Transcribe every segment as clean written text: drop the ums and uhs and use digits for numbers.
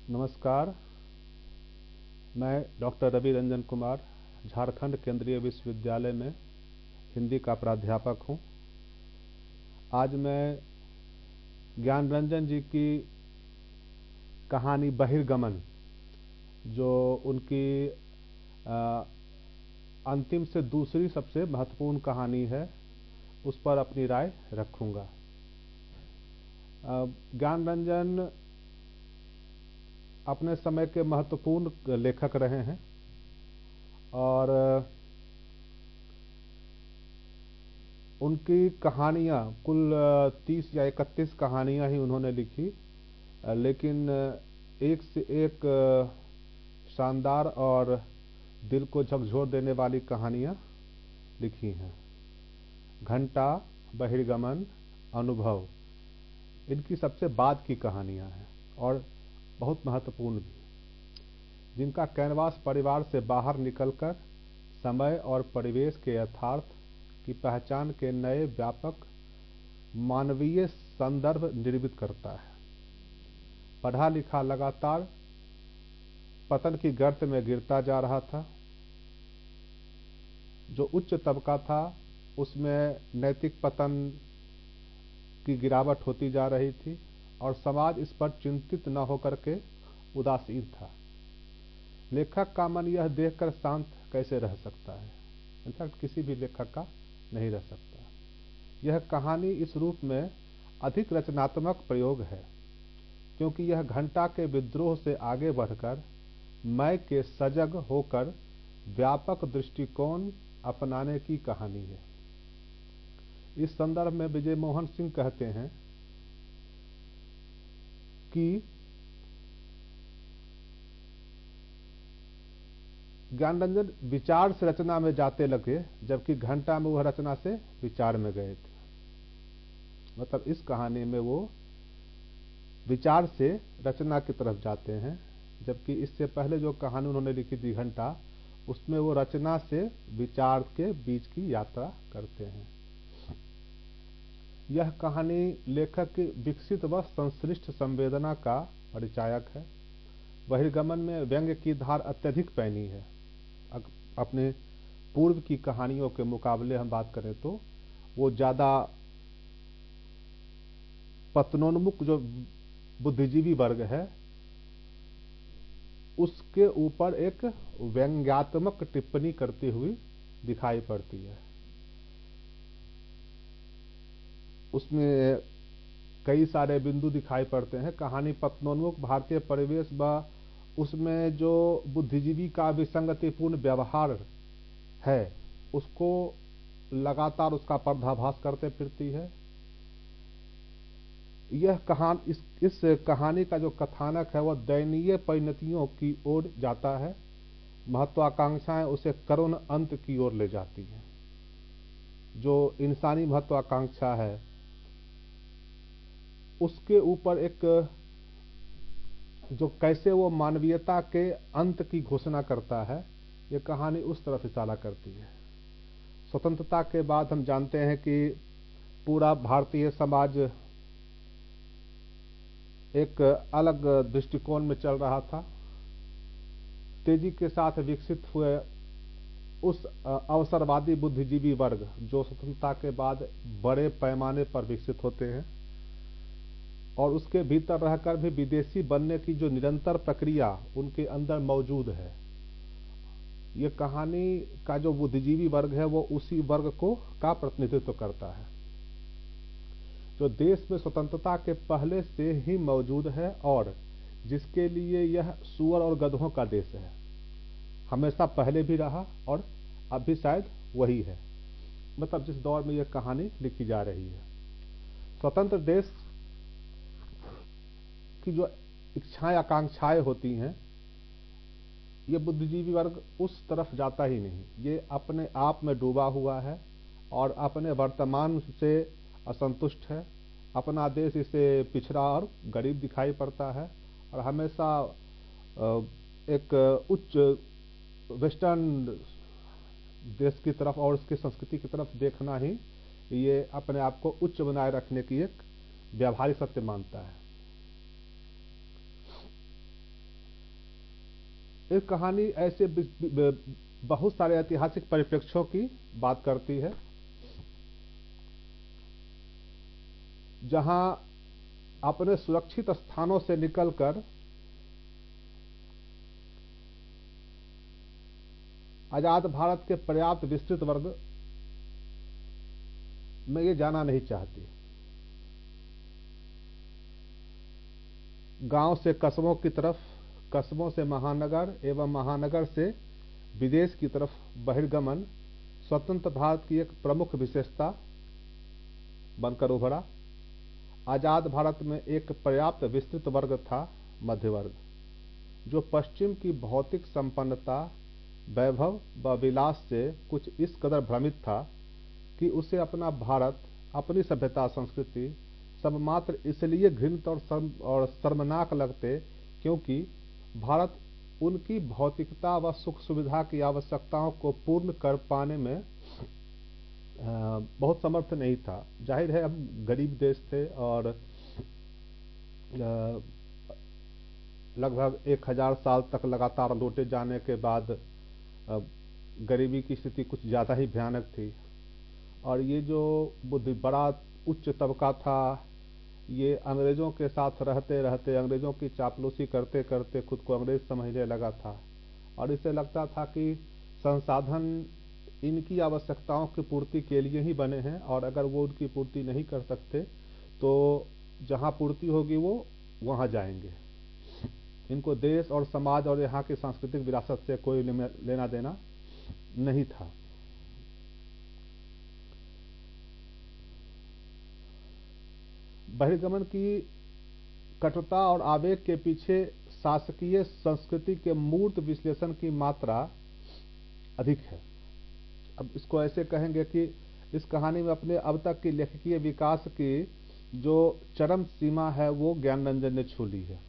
नमस्कार। मैं डॉक्टर रवि रंजन कुमार झारखंड केंद्रीय विश्वविद्यालय में हिंदी का प्राध्यापक हूं। आज मैं ज्ञान रंजन जी की कहानी बहिर्गमन, जो उनकी अंतिम से दूसरी सबसे महत्वपूर्ण कहानी है, उस पर अपनी राय रखूंगा। ज्ञान रंजन अपने समय के महत्वपूर्ण लेखक रहे हैं और उनकी कहानियां कुल 30 या 31 कहानियां ही उन्होंने लिखी, लेकिन एक से एक शानदार और दिल को झकझोर देने वाली कहानियां लिखी हैं। घंटा, बहिर्गमन, अनुभव, इनकी सबसे बाद की कहानियां हैं और बहुत महत्वपूर्ण भी, जिनका कैनवास परिवार से बाहर निकलकर समय और परिवेश के यथार्थ की पहचान के नए व्यापक मानवीय संदर्भ निर्मित करता है। पढ़ा लिखा लगातार पतन की गर्त में गिरता जा रहा था। जो उच्च तबका था उसमें नैतिक पतन की गिरावट होती जा रही थी और समाज इस पर चिंतित न होकर के उदासीन था। लेखक का मन यह देखकर शांत कैसे रह सकता है? इनफैक्ट किसी भी लेखक का नहीं रह सकता। यह कहानी इस रूप में अधिक रचनात्मक प्रयोग है क्योंकि यह घंटा के विद्रोह से आगे बढ़कर मैं के सजग होकर व्यापक दृष्टिकोण अपनाने की कहानी है। इस संदर्भ में विजय मोहन सिंह कहते हैं कि ज्ञान रंजन विचार से रचना में जाते लगे, जबकि घंटा में वह रचना से विचार में गए थे। मतलब इस कहानी में वो विचार से रचना की तरफ जाते हैं, जबकि इससे पहले जो कहानी उन्होंने लिखी थी घंटा, उसमें वो रचना से विचार के बीच की यात्रा करते हैं। यह कहानी लेखक की विकसित व संश्लिष्ट संवेदना का परिचायक है। बहिर्गमन में व्यंग्य की धार अत्यधिक पैनी है। अपने पूर्व की कहानियों के मुकाबले हम बात करें तो वो ज्यादा पतनोन्मुख जो बुद्धिजीवी वर्ग है उसके ऊपर एक व्यंग्यात्मक टिप्पणी करती हुई दिखाई पड़ती है। उसमें कई सारे बिंदु दिखाई पड़ते हैं। कहानी पतनोन्मुख भारतीय परिवेश व उसमें जो बुद्धिजीवी का विसंगतिपूर्ण व्यवहार है उसको लगातार उसका पर्दाफाश करते फिरती है। इस कहानी का जो कथानक है वह दयनीय परिणतियों की ओर जाता है। महत्वाकांक्षाएं उसे करुण अंत की ओर ले जाती हैं। जो इंसानी महत्वाकांक्षा है उसके ऊपर एक जो कैसे वो मानवीयता के अंत की घोषणा करता है, ये कहानी उस तरफ इशारा करती है। स्वतंत्रता के बाद हम जानते हैं कि पूरा भारतीय समाज एक अलग दृष्टिकोण में चल रहा था। तेजी के साथ विकसित हुए उस अवसरवादी बुद्धिजीवी वर्ग जो स्वतंत्रता के बाद बड़े पैमाने पर विकसित होते हैं और उसके भीतर रहकर भी विदेशी बनने की जो निरंतर प्रक्रिया उनके अंदर मौजूद है, ये कहानी का जो बुद्धिजीवी वर्ग है वो उसी वर्ग को का प्रतिनिधित्व करता है जो देश में स्वतंत्रता के पहले से ही मौजूद है और जिसके लिए यह सुअर और गधों का देश है। हमेशा पहले भी रहा और अब भी शायद वही है। मतलब जिस दौर में यह कहानी लिखी जा रही है, स्वतंत्र देश की जो इच्छाएं आकांक्षाएं होती हैं, ये बुद्धिजीवी वर्ग उस तरफ जाता ही नहीं। ये अपने आप में डूबा हुआ है और अपने वर्तमान से असंतुष्ट है। अपना देश इसे पिछड़ा और गरीब दिखाई पड़ता है और हमेशा एक उच्च वेस्टर्न देश की तरफ और उसकी संस्कृति की तरफ देखना ही ये अपने आप को उच्च बनाए रखने की एक व्यावहारिक सत्य मानता है। एक कहानी ऐसे बहुत सारे ऐतिहासिक परिप्रेक्ष्यों की बात करती है जहां अपने सुरक्षित स्थानों से निकलकर आजाद भारत के पर्याप्त विस्तृत वर्ग में ये जाना नहीं चाहती। गांव से कस्बों की तरफ, कस्बों से महानगर एवं महानगर से विदेश की तरफ बहिर्गमन स्वतंत्र भारत की एक प्रमुख विशेषता बनकर उभरा। आजाद भारत में एक पर्याप्त विस्तृत वर्ग था, मध्य वर्ग, जो पश्चिम की भौतिक संपन्नता, वैभव व विलास से कुछ इस कदर भ्रमित था कि उसे अपना भारत, अपनी सभ्यता संस्कृति सब मात्र इसलिए घृणित और शर्मनाक लगते क्योंकि भारत उनकी भौतिकता व सुख सुविधा की आवश्यकताओं को पूर्ण कर पाने में बहुत समर्थ नहीं था। जाहिर है हम गरीब देश थे और लगभग 1000 साल तक लगातार लौटे जाने के बाद गरीबी की स्थिति कुछ ज्यादा ही भयानक थी और ये जो बड़ा उच्च तबका था, ये अंग्रेजों के साथ रहते रहते, अंग्रेजों की चापलूसी करते करते खुद को अंग्रेज समझने लगा था और इसे लगता था कि संसाधन इनकी आवश्यकताओं की पूर्ति के लिए ही बने हैं और अगर वो उनकी पूर्ति नहीं कर सकते तो जहां पूर्ति होगी वो वहां जाएंगे। इनको देश और समाज और यहाँ की सांस्कृतिक विरासत से कोई लेना देना नहीं था। बहिर्गमन की कटुता और आवेग के पीछे शासकीय संस्कृति के मूर्त विश्लेषण की मात्रा अधिक है। अब इसको ऐसे कहेंगे कि इस कहानी में अपने अब तक की लेखकीय विकास की जो चरम सीमा है वो ज्ञानरंजन ने छू ली है।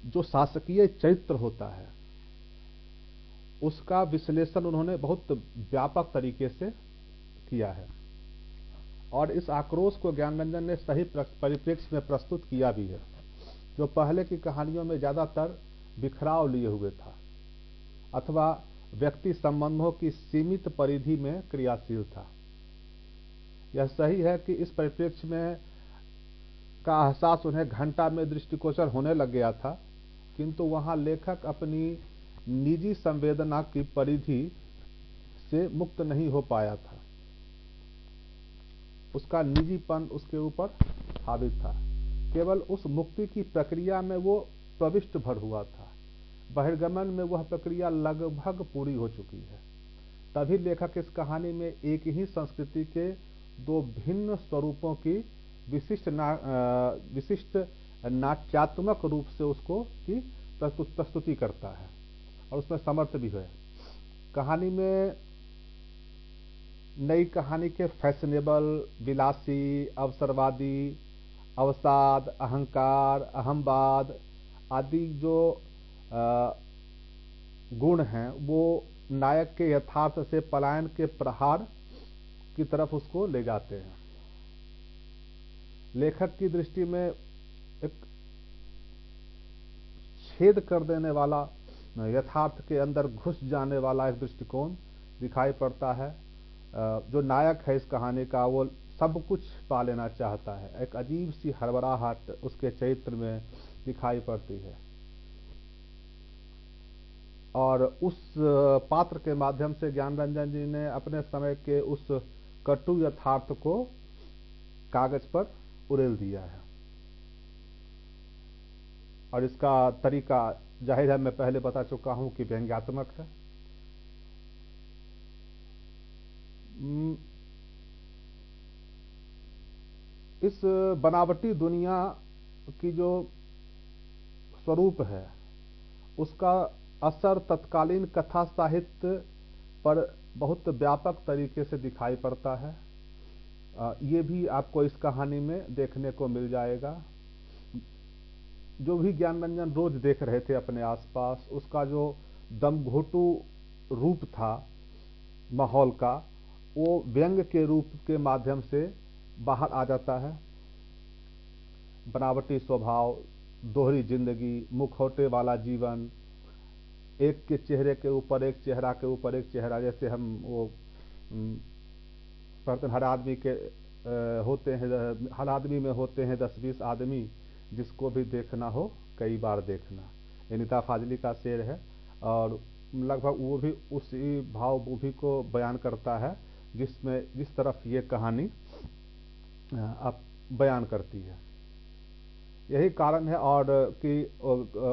जो शासकीय चरित्र होता है उसका विश्लेषण उन्होंने बहुत व्यापक तरीके से किया है और इस आक्रोश को ज्ञानरंजन ने सही परिप्रेक्ष्य में प्रस्तुत किया भी है, जो पहले की कहानियों में ज्यादातर बिखराव लिए हुए था अथवा व्यक्ति संबंधों की सीमित परिधि में क्रियाशील था। यह सही है कि इस परिप्रेक्ष्य में का एहसास उन्हें घंटा में दृष्टिगोचर होने लग गया था, किंतु वहां लेखक अपनी निजी संवेदना की परिधि से मुक्त नहीं हो पाया था। उसका निजीपन उसके ऊपर हावी था। केवल उस मुक्ति की प्रक्रिया में वो प्रविष्ट भर हुआ था। बहिर्गमन में वह प्रक्रिया लगभग पूरी हो चुकी है। तभी लेखक इस कहानी में एक ही संस्कृति के दो भिन्न स्वरूपों की विशिष्ट नाट्यात्मक रूप से उसको की प्रस्तुति करता है और उसमें समर्थ भी है। कहानी में नई कहानी के फैशनेबल, विलासी, अवसरवादी, अवसाद, अहंकार, अहमवाद आदि जो गुण हैं वो नायक के यथार्थ से पलायन के प्रहार की तरफ उसको ले जाते हैं। लेखक की दृष्टि में एक छेद कर देने वाला, यथार्थ के अंदर घुस जाने वाला एक दृष्टिकोण दिखाई पड़ता है। जो नायक है इस कहानी का वो सब कुछ पा लेना चाहता है। एक अजीब सी हड़बड़ाहट उसके चरित्र में दिखाई पड़ती है और उस पात्र के माध्यम से ज्ञानरंजन जी ने अपने समय के उस कटु यथार्थ को कागज पर उड़ेल दिया है और इसका तरीका जाहिर है मैं पहले बता चुका हूं कि व्यंग्यात्मक है। इस बनावटी दुनिया की जो स्वरूप है उसका असर तत्कालीन कथा साहित्य पर बहुत व्यापक तरीके से दिखाई पड़ता है। ये भी आपको इस कहानी में देखने को मिल जाएगा। जो भी ज्ञानरंजन रोज देख रहे थे अपने आसपास, उसका जो दमघोटू रूप था माहौल का, वो व्यंग के रूप के माध्यम से बाहर आ जाता है। बनावटी स्वभाव, दोहरी जिंदगी, मुखौटे वाला जीवन, एक के चेहरे के ऊपर एक चेहरा के ऊपर एक चेहरा, जैसे हम वो पढ़ते हर आदमी के होते हैं, हर आदमी में होते हैं 10-20 आदमी, जिसको भी देखना हो कई बार देखना। ये नीता फाजली का शेर है और लगभग वो भी उसी भावभूमि को बयान करता है जिस तरफ ये कहानी अब बयान करती है। यही कारण है और कि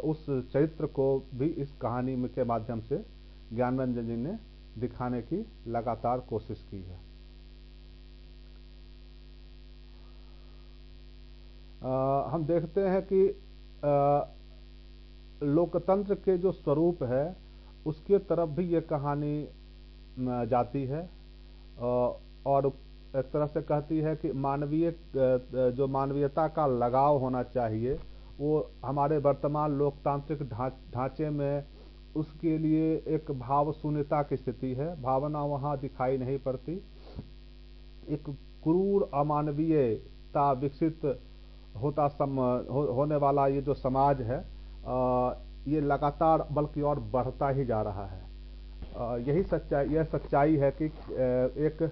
उस चरित्र को भी इस कहानी के माध्यम से ज्ञानरंजन जी ने दिखाने की लगातार कोशिश की है। हम देखते हैं कि लोकतंत्र के जो स्वरूप है उसके तरफ भी ये कहानी जाती है और एक तरह से कहती है कि जो मानवीयता का लगाव होना चाहिए वो हमारे वर्तमान लोकतांत्रिक ढांचे में उसके लिए एक भाव शून्यता की स्थिति है। भावना वहां दिखाई नहीं पड़ती। एक क्रूर अमानवीयता विकसित होने वाला ये जो समाज है ये लगातार बल्कि और बढ़ता ही जा रहा है। यह सच्चाई है कि एक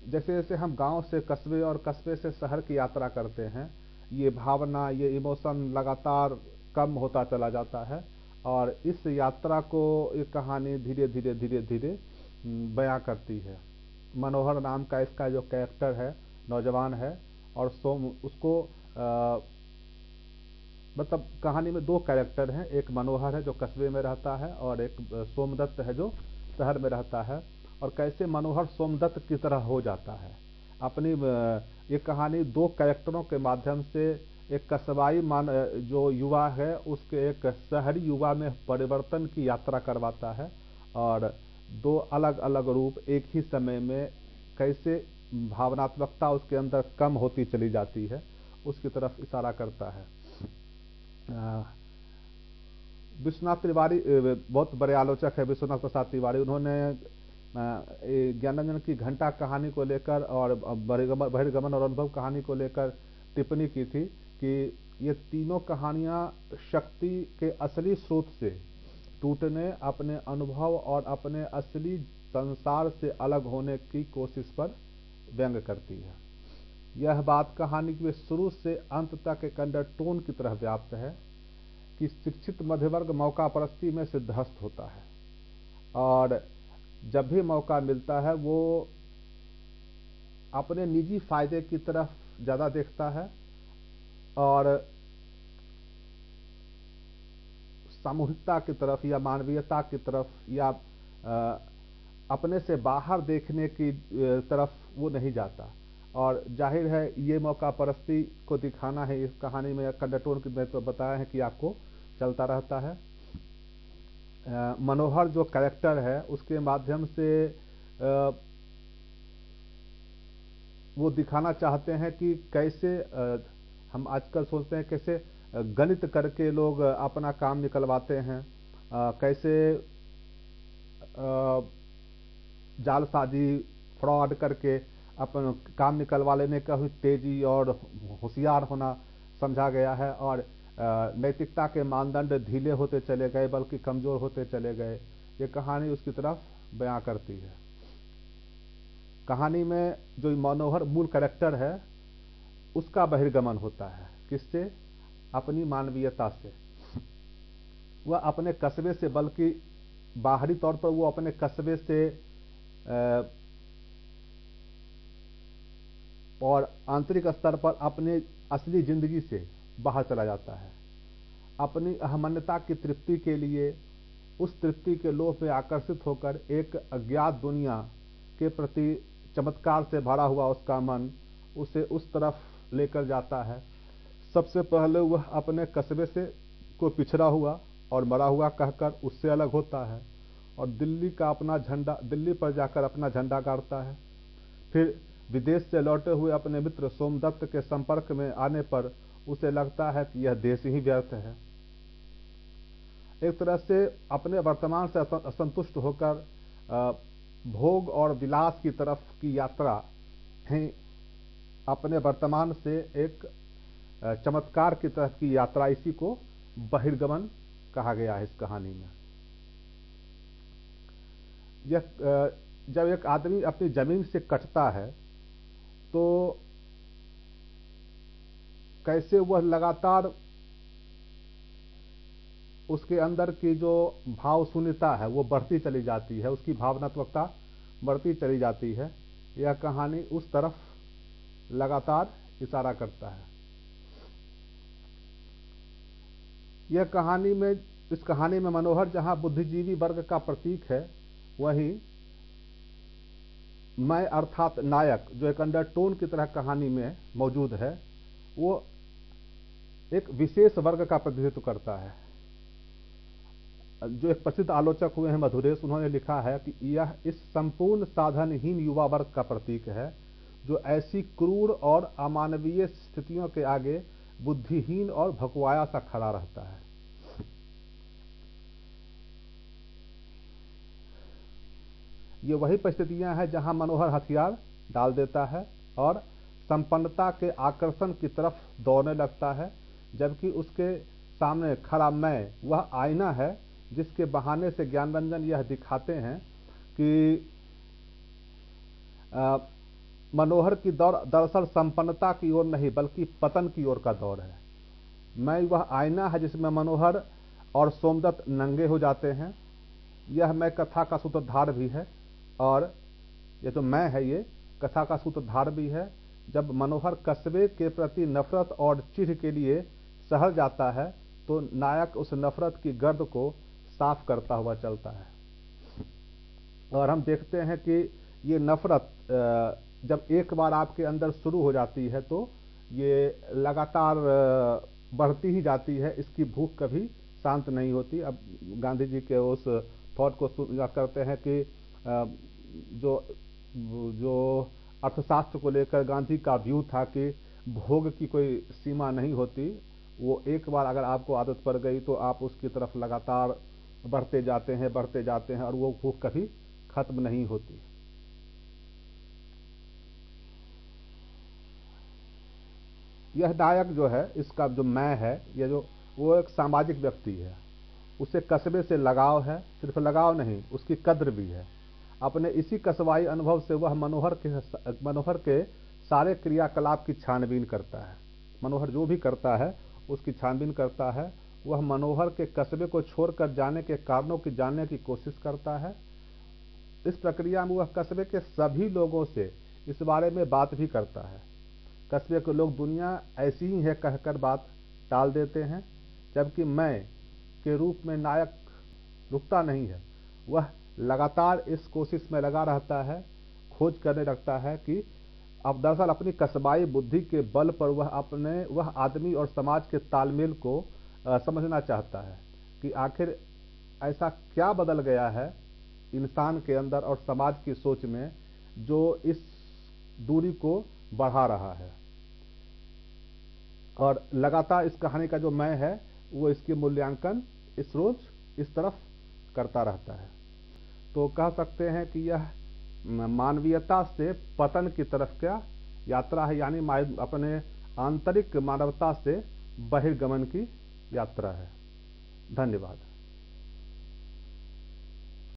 जैसे जैसे हम गांव से कस्बे और कस्बे से शहर की यात्रा करते हैं, ये भावना, ये इमोशन लगातार कम होता चला जाता है और इस यात्रा को ये कहानी धीरे धीरे धीरे धीरे बयां करती है। मनोहर नाम का इसका जो कैरेक्टर है, नौजवान है और उसको मतलब कहानी में दो कैरेक्टर हैं, एक मनोहर है जो कस्बे में रहता है और एक सोमदत्त है जो शहर में रहता है। और कैसे मनोहर सोमदत्त की तरह हो जाता है। अपनी ये कहानी दो कैरेक्टरों के माध्यम से एक कस्बाई जो युवा है उसके एक शहरी युवा में परिवर्तन की यात्रा करवाता है और दो अलग अलग रूप एक ही समय में कैसे भावनात्मकता उसके अंदर कम होती चली जाती है उसकी तरफ इशारा करता है। विश्वनाथ तिवारी बहुत बड़े आलोचक है विश्वनाथ प्रसाद तिवारी। उन्होंने ज्ञानरंजन की घंटा कहानी को लेकर और बहिर्गमन और अनुभव कहानी को लेकर टिप्पणी की थी कि ये तीनों कहानियां शक्ति के असली स्रोत से टूटने, अपने अनुभव और अपने असली संसार से अलग होने की कोशिश पर व्यंग करती है। यह बात कहानी के शुरू से अंत तक एक अंडरटोन की तरह व्याप्त है कि शिक्षित मध्यवर्ग मौका परस्ती में सिद्धहस्त होता है और जब भी मौका मिलता है वो अपने निजी फायदे की तरफ ज्यादा देखता है और सामूहिकता की तरफ या मानवीयता की तरफ या अपने से बाहर देखने की तरफ वो नहीं जाता। और जाहिर है ये मौका परस्ती को दिखाना है। इस कहानी में कंडक्टोर की मैं तो बताया है कि आपको चलता रहता है। मनोहर जो कैरेक्टर है उसके माध्यम से वो दिखाना चाहते हैं कि कैसे हम आजकल सोचते हैं कैसे गणित करके लोग अपना काम निकलवाते हैं, कैसे जालसाजी फ्रॉड करके अपन काम निकलवा लेने का भी तेजी और होशियार होना समझा गया है और नैतिकता के मानदंड ढीले होते चले गए बल्कि कमजोर होते चले गए। ये कहानी उसकी तरफ बयां करती है। कहानी में जो मनोहर मूल कैरेक्टर है उसका बहिर्गमन होता है किससे? अपनी मानवीयता से। वह अपने कस्बे से बल्कि बाहरी तौर पर वो अपने कस्बे से और आंतरिक स्तर पर अपने असली जिंदगी से बाहर चला जाता है। अपनी अहमन्यता की तृप्ति के लिए उस तृप्ति के लोभ में आकर्षित होकर एक अज्ञात दुनिया के प्रति चमत्कार से भरा हुआ उसका मन उसे उस तरफ लेकर जाता है। सबसे पहले वह अपने कस्बे से को पिछड़ा हुआ और मरा हुआ कहकर उससे अलग होता है और दिल्ली पर जाकर अपना झंडा गाड़ता है। फिर विदेश से लौटे हुए अपने मित्र सोमदत्त के संपर्क में आने पर उसे लगता है कि यह देश ही व्यर्थ है। एक तरह से अपने वर्तमान से असंतुष्ट होकर भोग और विलास की तरफ की यात्रा ही अपने वर्तमान से एक चमत्कार की तरफ की यात्रा, इसी को बहिर्गमन कहा गया है इस कहानी में। यह जब एक आदमी अपनी जमीन से कटता है तो कैसे वह लगातार उसके अंदर की जो भाव शून्यता है वो बढ़ती चली जाती है, उसकी भावनात्मकता बढ़ती चली जाती है। यह कहानी उस तरफ लगातार इशारा करता है। यह कहानी में, इस कहानी में मनोहर जहां बुद्धिजीवी वर्ग का प्रतीक है, वहीं मैं अर्थात नायक, जो एक अंडरटोन की तरह कहानी में मौजूद है, वो एक विशेष वर्ग का प्रतिनिधित्व करता है। जो एक प्रसिद्ध आलोचक हुए हैं मधुरेश, उन्होंने लिखा है कि यह इस संपूर्ण साधनहीन युवा वर्ग का प्रतीक है जो ऐसी क्रूर और अमानवीय स्थितियों के आगे बुद्धिहीन और भकुआया सा खड़ा रहता है। ये वही परिस्थितियां हैं जहां मनोहर हथियार डाल देता है और संपन्नता के आकर्षण की तरफ दौड़ने लगता है, जबकि उसके सामने खड़ा मैं वह आईना है जिसके बहाने से ज्ञानरंजन यह दिखाते हैं कि मनोहर की दौड़ दरअसल संपन्नता की ओर नहीं बल्कि पतन की ओर का दौर है। मैं वह आईना है जिसमें मनोहर और सोमदत्त नंगे हो जाते हैं। यह मैं कथा का सूत्रधार भी है, और यह जो मैं है ये कथा का सूत्रधार भी है। जब मनोहर कस्बे के प्रति नफरत और चिढ़ के लिए शहर जाता है तो नायक उस नफरत की गर्द को साफ करता हुआ चलता है। और हम देखते हैं कि ये नफरत जब एक बार आपके अंदर शुरू हो जाती है तो ये लगातार बढ़ती ही जाती है, इसकी भूख कभी शांत नहीं होती। अब गांधी जी के उस थॉट को याद करते हैं कि जो अर्थशास्त्र को लेकर गांधी का व्यू था कि भोग की कोई सीमा नहीं होती, वो एक बार अगर आपको आदत पड़ गई तो आप उसकी तरफ लगातार बढ़ते जाते हैं और वो भूख कभी खत्म नहीं होती। यह नायक जो है, इसका जो मैं है, ये जो वो एक सामाजिक व्यक्ति है। उसे कस्बे से लगाव है, सिर्फ लगाव नहीं उसकी कद्र भी है। अपने इसी कस्बाई अनुभव से वह मनोहर के सारे क्रियाकलाप की छानबीन करता है। मनोहर जो भी करता है उसकी छानबीन करता है। वह मनोहर के कस्बे को छोड़कर जाने के कारणों की जानने की कोशिश करता है। इस प्रक्रिया में वह कस्बे के सभी लोगों से इस बारे में बात भी करता है। कस्बे के लोग दुनिया ऐसी ही है कहकर बात टाल देते हैं, जबकि मैं के रूप में नायक रुकता नहीं है। वह लगातार इस कोशिश में लगा रहता है, खोज करने लगता है कि अब दरअसल अपनी कस्बाई बुद्धि के बल पर वह आदमी और समाज के तालमेल को समझना चाहता है कि आखिर ऐसा क्या बदल गया है इंसान के अंदर और समाज की सोच में जो इस दूरी को बढ़ा रहा है। और लगातार इस कहानी का जो मैं है वो इसके मूल्यांकन इस तरफ करता रहता है। तो कह सकते हैं कि यह मानवीयता से पतन की तरफ क्या यात्रा है, यानी अपने आंतरिक मानवता से बहिर्गमन की यात्रा है। धन्यवाद।